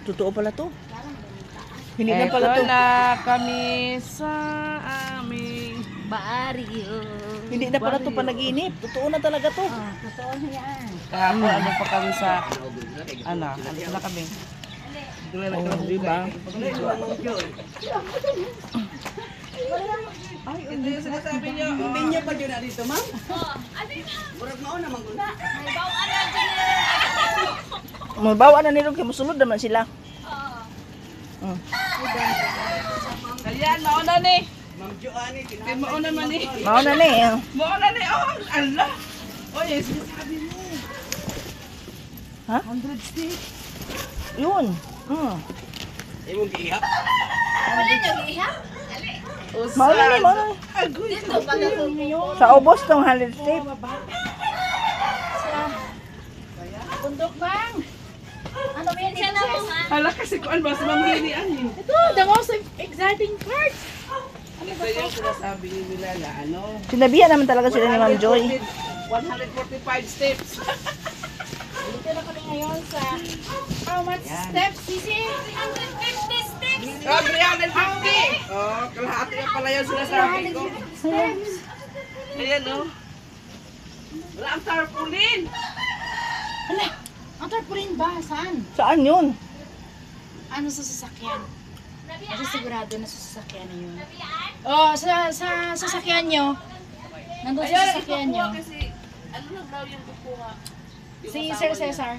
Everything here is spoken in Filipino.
Totoo pala to. Hindi na pala to. Ito na kami sa aming Barrio. Hindi na pala to panaginip. Totoo na talaga to. Totoo na yan. kahapon. Ano pa kami sa ano na kami. Oh, diba? Ay, hindi yung sinasabi niyo. Hindi niya pa dyan na dito, ma'am? Murag mauna, mangguna. Mabawa na nilog kay musulod naman sila. Ayan, mauna ni. Ma'am Joanne, Kay mauna man ni. Mauna na eh. Mauna ni. Oh, ala. Oh, yes, sinasabi mo. Ha? 100 stick. Yun. imong giihap. Wala nyo ihap? Mauna na, mauna na. Agoy. Dito pa na ito. Sa ubos tong 100 tape. Bundok bang? Ano ba yan? Siya na po nga. Hala kasi kuan ba sa mamhilian ni. Ito, the most exciting part. Ito yung sinasabi nila na ano. Sinabihan naman talaga sila ni Ma'am Joy. 145 steps. Dito na kami ngayon sa how much steps, Sisi? 350 steps. Oh, 350. Oh, kalahati na pala yung sinasabi ko. Steps. Ayan oh. Wala ang tarpaulin. Hala, ang tarpaulin ba? Saan? Saan yun? Ano sa sasakyan? Kasi sigurado na sa sasakyan na yun. Oh, sa sasakyan nyo. Nandun sa sasakyan nyo. Kasi ano lang daw yung kukuha. Si Sir Cesar.